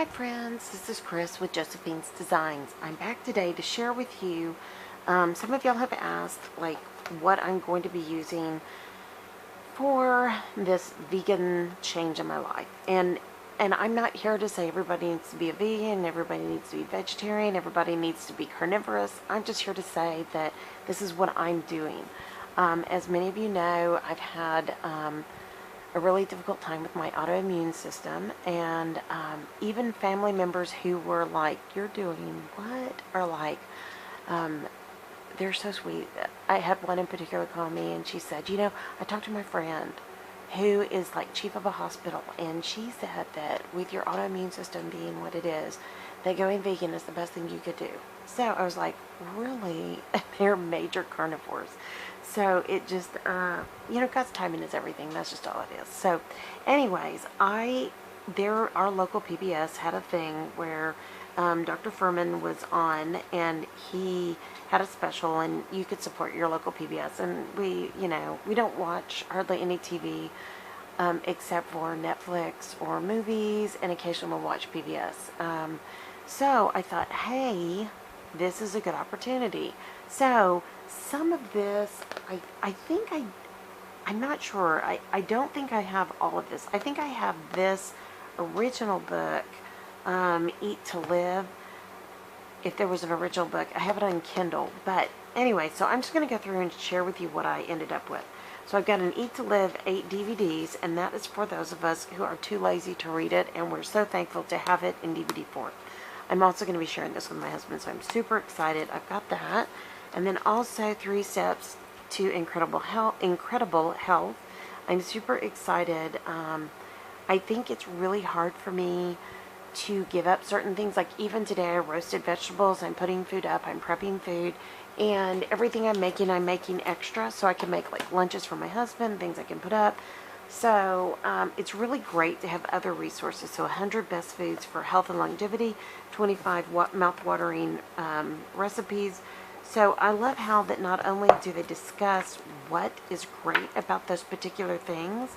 Hi friends, this is Chris with Josephine's Designs. I'm back today to share with you, some of y'all have asked like what I'm going to be using for this vegan change in my life. And I'm not here to say everybody needs to be a vegan, everybody needs to be vegetarian, everybody needs to be carnivorous. I'm just here to say that this is what I'm doing. As many of you know, I've had a really difficult time with my autoimmune system, and even family members who were like, "You're doing what?" are like, they're so sweet. I had one in particular call me, and she said, I talked to my friend who is like chief of a hospital, and she said that with your autoimmune system being what it is, that going vegan is the best thing you could do. So I was like, really? They're major carnivores. So it just, God's timing is everything. That's just all it is. So anyways, our local PBS had a thing where Dr. Furhman was on, and he had a special, and you could support your local PBS. And we don't watch hardly any TV except for Netflix or movies, and occasionally we'll watch PBS. So I thought, hey, this is a good opportunity. So some of this, I'm not sure. I don't think I have all of this. I think I have this original book, Eat to Live. If there was an original book, I have it on Kindle. But anyway, so I'm just going to go through and share with you what I ended up with. So I've got an Eat to Live 8 DVDs, and that is for those of us who are too lazy to read it, and we're so thankful to have it in DVD form. I'm also going to be sharing this with my husband, so I'm super excited. I've got that. And then also 3 Steps to Incredible Health. I'm super excited. I think it's really hard for me to give up certain things. Like even today I roasted vegetables, I'm putting food up, I'm prepping food, and everything I'm making extra so I can make like lunches for my husband, things I can put up. So it's really great to have other resources. So 100 best foods for health and longevity, 25 mouth-watering recipes. So I love how that not only do they discuss what is great about those particular things,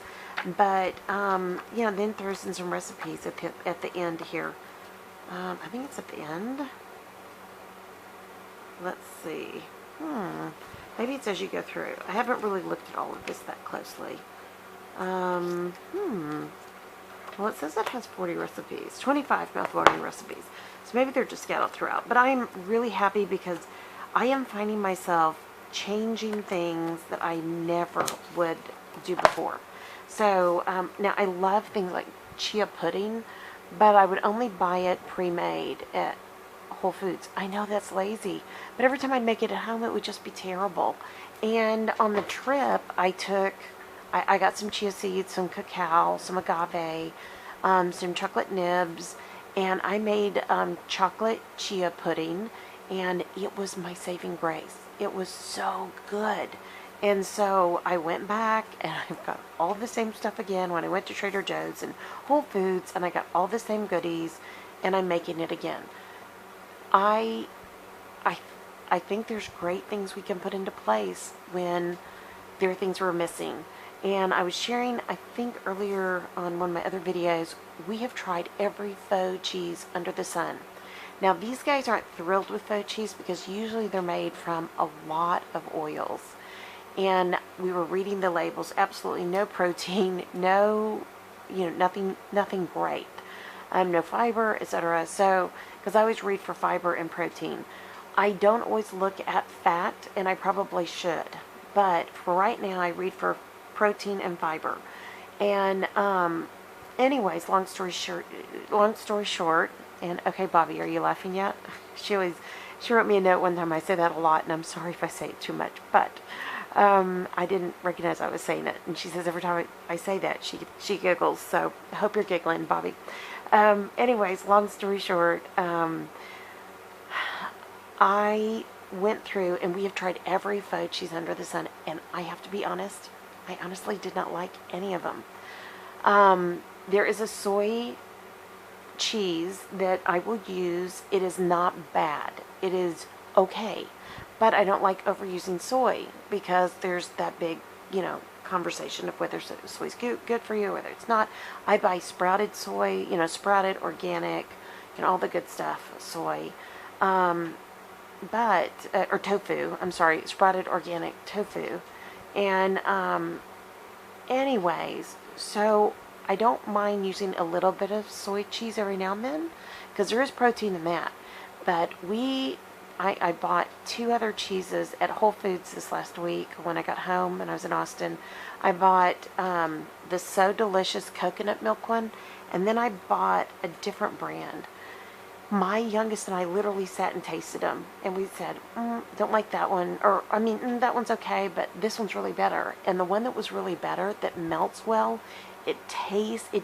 but then throws in some recipes at the end here. I think it's at the end. Let's see. Maybe it's as you go through. I haven't really looked at all of this that closely. Well, it says it has 40 recipes, 25 mouth-watering recipes. So maybe they're just scattered throughout. But I'm really happy because I am finding myself changing things that I never would do before. So now I love things like chia pudding, but I would only buy it pre-made at Whole Foods. I know that's lazy, but every time I'd make it at home, it would just be terrible. And on the trip, I got some chia seeds, some cacao, some agave, some chocolate nibs, and I made chocolate chia pudding, and it was my saving grace. It was so good. And so I went back, and I've got all the same stuff again when I went to Trader Joe's and Whole Foods, and I got all the same goodies, and I'm making it again. I think there's great things we can put into place when there are things we're missing. And I was sharing, I think earlier on one of my other videos, we have tried every faux cheese under the sun. Now these guys aren't thrilled with faux cheese because usually they're made from a lot of oils. And we were reading the labels, absolutely no protein, no, nothing great. No fiber, etc. So, because I always read for fiber and protein. I don't always look at fat, and I probably should. But for right now, I read for protein and fiber. And anyways, long story short, and okay, Bobby, are you laughing yet? She wrote me a note one time. I say that a lot, and I'm sorry if I say it too much, but I didn't recognize I was saying it. And she says every time I say that, she giggles. So I hope you're giggling, Bobby. Anyways, long story short, I went through, and we have tried every faux cheese under the sun, and I have to be honest, I honestly did not like any of them. There is a soy cheese that I will use. It is not bad. It is okay. But I don't like overusing soy because there's that big, conversation of whether soy's good for you, whether it's not. I buy sprouted soy, you know, sprouted, organic, you know, all the good stuff, soy. But, or tofu, I'm sorry, sprouted organic tofu. And, anyways, so I don't mind using a little bit of soy cheese every now and then, because there is protein in that. But I bought 2 other cheeses at Whole Foods this last week when I got home and I was in Austin. I bought the So Delicious coconut milk one, and then I bought a different brand. My youngest and I literally sat and tasted them, and we said, don't like that one, or I mean, that one's okay, but this one's really better. And the one that was really better, that melts well, it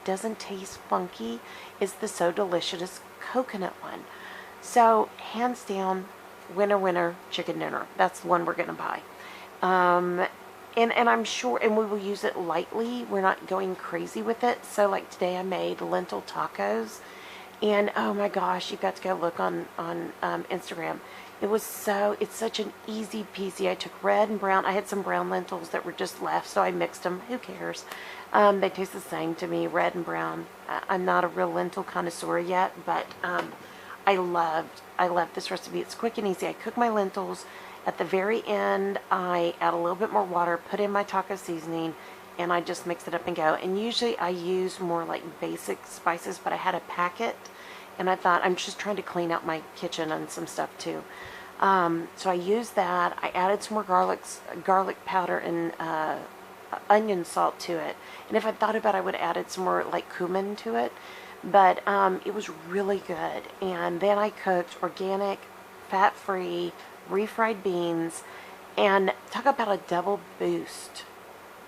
doesn't taste funky, is the So Delicious coconut one. So hands down, winner chicken dinner. That's the one we're gonna buy. And I'm sure, and we will use it lightly. We're not going crazy with it. So like today I made lentil tacos. And oh my gosh, you've got to go look on Instagram. It's such an easy peasy. I took red and brown. I had some brown lentils that were just left, so I mixed them. Who cares? They taste the same to me, red and brown. I'm not a real lentil connoisseur yet, but I love this recipe. It's quick and easy. I cook my lentils. At the very end, I add a little bit more water, put in my taco seasoning, and I just mix it up and go. And usually I use more like basic spices, but I had a packet, and I thought I'm just trying to clean out my kitchen and some stuff too. So I used that. I added some more garlic powder and onion salt to it. And if I thought about it, I would have added some more like cumin to it. But it was really good. And then I cooked organic, fat-free, refried beans, and talk about a double boost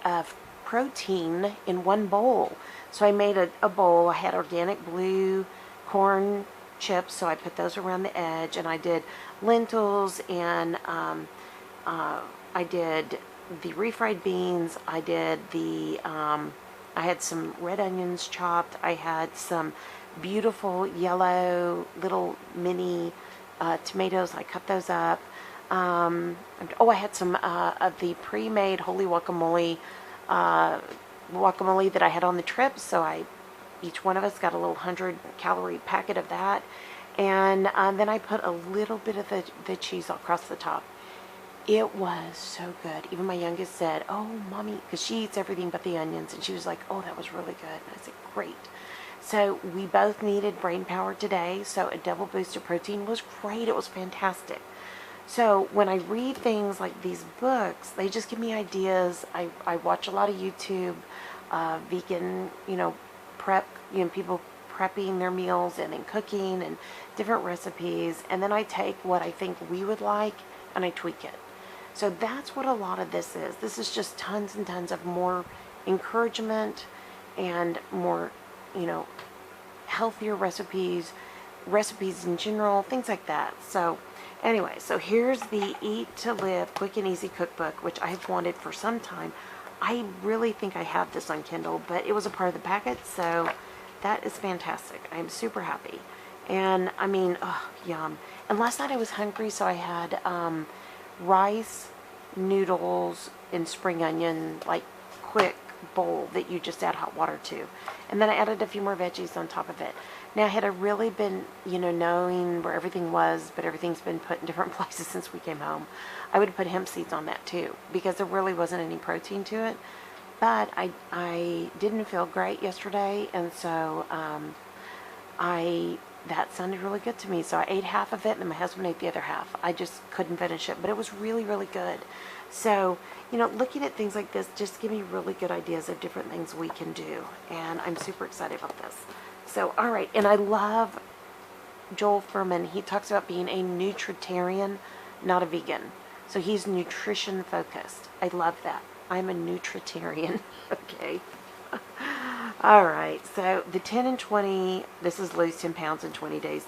of protein in one bowl. So I made a bowl. I had organic blue corn chips, so I put those around the edge, and I did lentils, and I did the refried beans. I did I had some red onions chopped. I had some beautiful yellow little mini tomatoes. I cut those up. I had some of the pre-made holy guacamole that I had on the trip. So each one of us got a little 100-calorie packet of that. And then I put a little bit of the cheese across the top. It was so good. Even my youngest said, "Oh, Mommy," because she eats everything but the onions. And she was like, "Oh, that was really good." And I said, "Great." So we both needed brain power today. So a double boost of protein was great. It was fantastic. So when I read things like these books, they just give me ideas. I watch a lot of YouTube, vegan, prep, people prepping their meals and then cooking and different recipes. And then I take what I think we would like and I tweak it. So that's what a lot of this is. This is just tons and tons of more encouragement and more, healthier recipes in general, things like that. So anyway, so here's the Eat to Live Quick and Easy Cookbook, which I've wanted for some time. I really think I have this on Kindle, but it was a part of the packet, so that is fantastic. I'm super happy. And I mean, oh, yum. And last night I was hungry, so I had rice, noodles, and spring onion, like quick bowl that you just add hot water to. And then I added a few more veggies on top of it. Now, had I really been, knowing where everything was, but everything's been put in different places since we came home, I would have put hemp seeds on that too, because there really wasn't any protein to it. But I didn't feel great yesterday, and so that sounded really good to me. So I ate half of it, and then my husband ate the other half. I just couldn't finish it, but it was really, really good. So, looking at things like this just give me really good ideas of different things we can do, and I'm super excited about this. So, all right, and I love Joel Furhman. He talks about being a Nutritarian, not a vegan. So he's nutrition focused. I love that. I'm a Nutritarian. Okay. All right, so the 10 and 20, this is lose 10 pounds in 20 days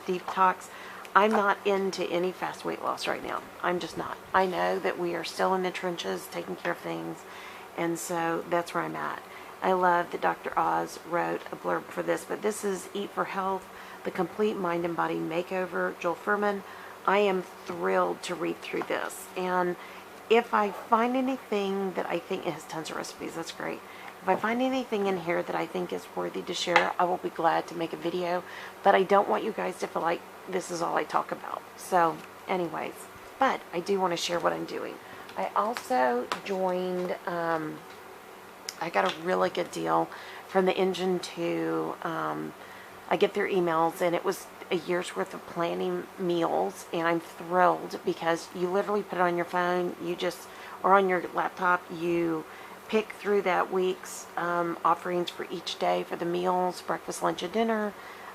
detox. I'm not into any fast weight loss right now. I'm just not. I know that we are still in the trenches taking care of things, and so that's where I'm at. I love that Dr. Oz wrote a blurb for this, but this is Eat for Health, the Complete Mind and Body Makeover, Joel Furhman. I am thrilled to read through this, and if I find anything that I think, it has tons of recipes, that's great. If I find anything in here that I think is worthy to share, I will be glad to make a video, but I don't want you guys to feel like this is all I talk about. So anyways, but I do want to share what I'm doing. I also joined, I got a really good deal from the Engine 2. I get their emails, and it was a year's worth of planning meals, and I'm thrilled because you literally put it on your phone, or on your laptop, you pick through that week's offerings for each day for the meals, breakfast, lunch, and dinner,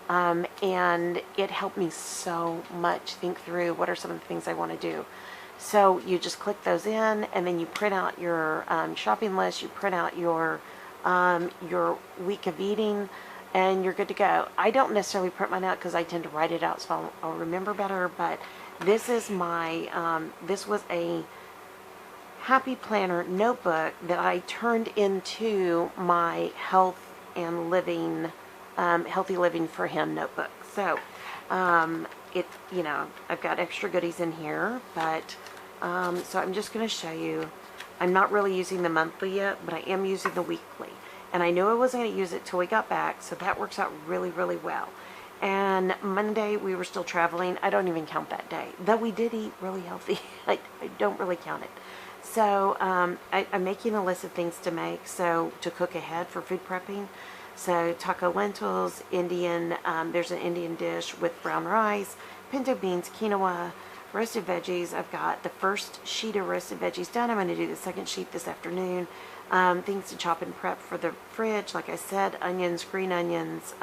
and it helped me so much think through what are some of the things I want to do. So you just click those in, and then you print out your shopping list, you print out your week of eating, and you're good to go. I don't necessarily print mine out because I tend to write it out so I'll remember better, but this is my, this was a Happy Planner notebook that I turned into my health and living, healthy living for him notebook. So, I've got extra goodies in here, but, so I'm just going to show you. I'm not really using the monthly yet, but I am using the weekly. And I knew I wasn't going to use it till we got back, so that works out really, really well. And Monday, we were still traveling. I don't even count that day, though we did eat really healthy. I don't really count it. So I'm making a list of things to make, so to cook ahead for food prepping. So taco lentils, Indian, there's an Indian dish with brown rice, pinto beans, quinoa, roasted veggies. I've got the first sheet of roasted veggies done. I'm going to do the second sheet this afternoon. Things to chop and prep for the fridge, like I said, onions, green onions,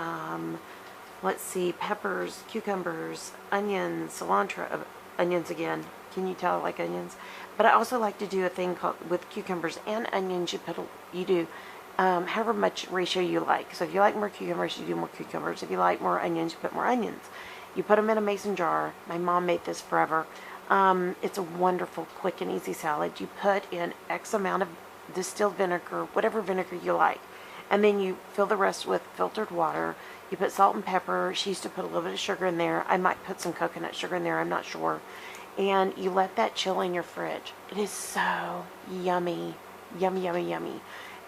let's see, peppers, cucumbers, onions, cilantro, onions again. Can you tell I like onions? But I also like to do a thing called, with cucumbers and onions, you do however much ratio you like. So if you like more cucumbers, you do more cucumbers. If you like more onions, you put more onions. You put them in a mason jar. My mom made this forever. It's a wonderful, quick, and easy salad. You put in X amount of distilled vinegar, whatever vinegar you like, and then you fill the rest with filtered water. You put salt and pepper. She used to put a little bit of sugar in there. I might put some coconut sugar in there, I'm not sure. And you let that chill in your fridge. It is so yummy, yummy, yummy, yummy.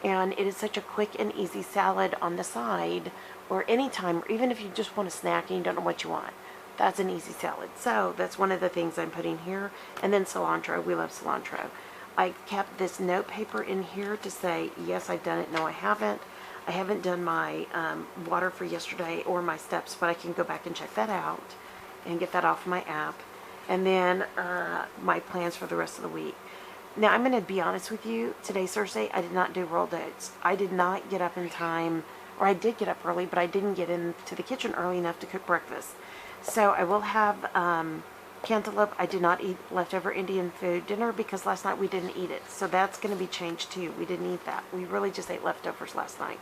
And it is such a quick and easy salad on the side, or anytime, or even if you just want a snack and you don't know what you want. That's an easy salad. So that's one of the things I'm putting here. And then cilantro. We love cilantro. I kept this note paper in here to say, yes, I've done it. No, I haven't. I haven't done my water for yesterday or my steps, but I can go back and check that out and get that off my app. And then my plans for the rest of the week. Now, I'm going to be honest with you. Today's Thursday. I did not do rolled oats. I did not get up in time, or I did get up early, but I didn't get into the kitchen early enough to cook breakfast. So I will have cantaloupe. I did not eat leftover Indian food dinner because last night we didn't eat it. So that's going to be changed too. We didn't eat that. We really just ate leftovers last night.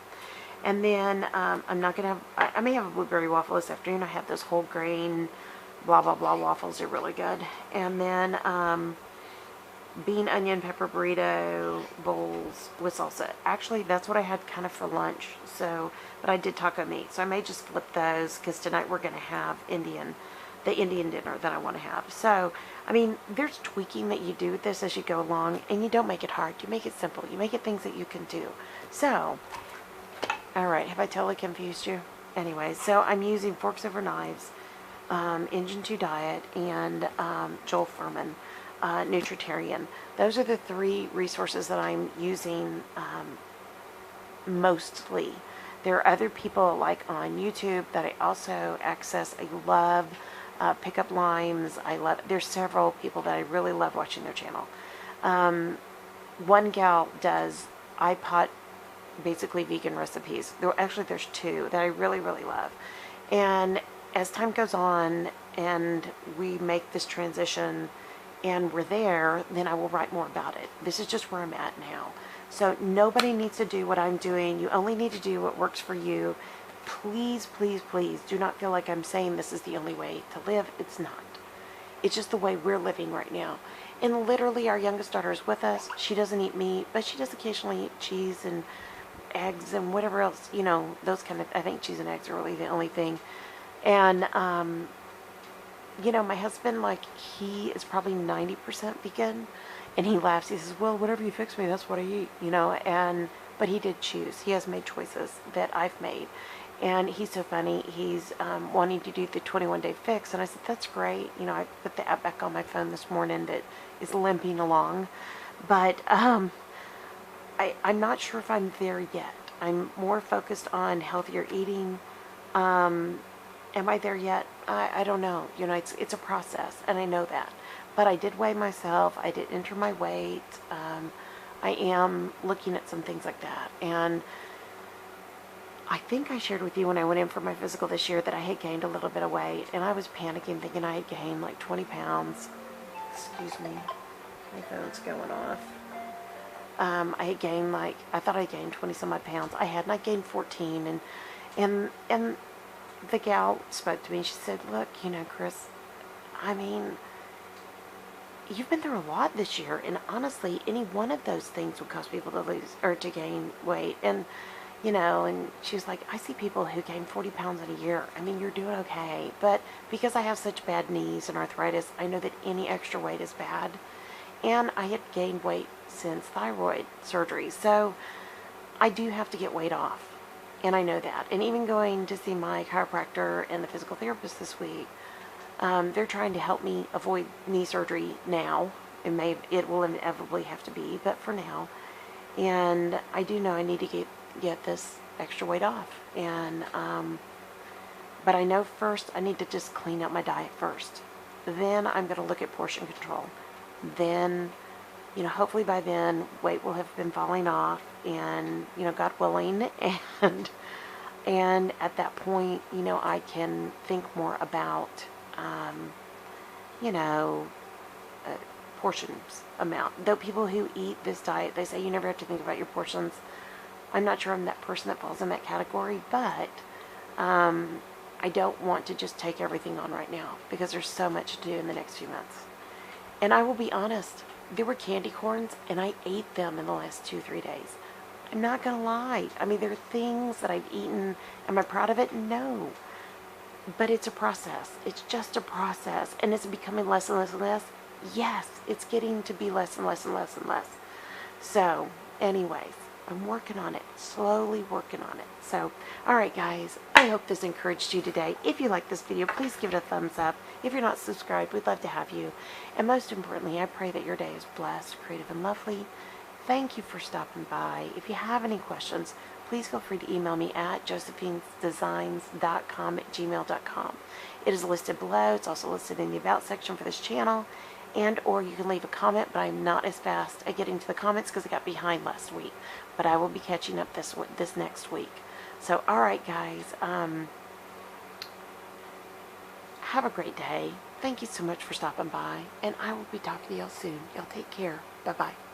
And then I'm not going to have, I may have a blueberry waffle this afternoon. I have those whole grain blah blah blah waffles. They're really good. And then bean, onion, pepper burrito bowls with salsa. Actually, that's what I had kind of for lunch. So, but I did taco meat. So I may just flip those because tonight we're going to have the Indian dinner that I want to have. So, I mean, there's tweaking that you do with this as you go along, and you don't make it hard. You make it simple. You make it things that you can do. So, all right, have I totally confused you? Anyway, so I'm using Forks Over Knives, Engine 2 Diet, and Joel Furhman, Nutritarian. Those are the 3 resources that I'm using mostly. There are other people like on YouTube that I also access. I love Pickup Limes. There's several people that I really love watching their channel. One gal does iPot, basically vegan recipes. There's 2 that I really, really love. And as time goes on and we make this transition and we're there, then I will write more about it. This is just where I'm at now. So nobody needs to do what I'm doing. You only need to do what works for you. Please, please, please do not feel like I'm saying this is the only way to live. It's not. It's just the way we're living right now. And literally our youngest daughter is with us. She doesn't eat meat, but she does occasionally eat cheese and eggs and whatever else, you know, those kind of, I think cheese and eggs are really the only thing. And, you know, my husband, like, he is probably 90% vegan, And he laughs. He says, well, whatever you fix me, that's what I eat, you know. But he did choose. He has made choices that I've made. And he's so funny. He's wanting to do the 21-day fix. And I said, that's great. You know, I put the app back on my phone this morning that is limping along. But I'm not sure if I'm there yet. I'm more focused on healthier eating. Am I there yet? I don't know. You know, it's a process, and I know that. But I did weigh myself. I did enter my weight. I am looking at some things like that. And I think I shared with you when I went in for my physical this year that I had gained a little bit of weight. And I was panicking, thinking I had gained like 20 pounds. Excuse me. My phone's going off. I had gained I thought I gained 20 some odd pounds. I hadn't. I gained 14. And the gal spoke to me. She said, look, you know, Chris, I mean, you've been through a lot this year, and honestly, any one of those things would cause people to lose or to gain weight. And, you know, and she was like, I see people who gain 40 pounds in a year. I mean, you're doing okay. But because I have such bad knees and arthritis, I know that any extra weight is bad. And I had gained weight since thyroid surgery. So I do have to get weight off. And I know that. And even going to see my chiropractor and the physical therapist this week, they're trying to help me avoid knee surgery now. It will inevitably have to be, but for now. And I do know I need to get this extra weight off. And but I know first I need to just clean up my diet first. Then I'm going to look at portion control. Then, you know, hopefully by then weight will have been falling off, and, you know, God willing, and at that point, you know, I can think more about, you know, portions amount. Though people who eat this diet, they say you never have to think about your portions. I'm not sure I'm that person that falls in that category, but I don't want to just take everything on right now because there's so much to do in the next few months. And I will be honest, there were candy corns, and I ate them in the last 2-3 days. I'm not going to lie. I mean, there are things that I've eaten. Am I proud of it? No. But it's a process. It's just a process. And it's becoming less and less and less. Yes, it's getting to be less and less and less and less. So, anyways, I'm working on it. Slowly working on it. So, alright guys, I hope this encouraged you today. If you like this video, please give it a thumbs up. If you're not subscribed, we'd love to have you. And most importantly, I pray that your day is blessed, creative, and lovely. Thank you for stopping by. If you have any questions, please feel free to email me at JosephinesDesignscom at gmail.com. It is listed below. It's also listed in the About section for this channel. And or you can leave a comment, but I'm not as fast at getting to the comments because I got behind last week. But I will be catching up this next week. So, alright guys, have a great day. Thank you so much for stopping by, and I will be talking to y'all soon. Y'all take care. Bye-bye.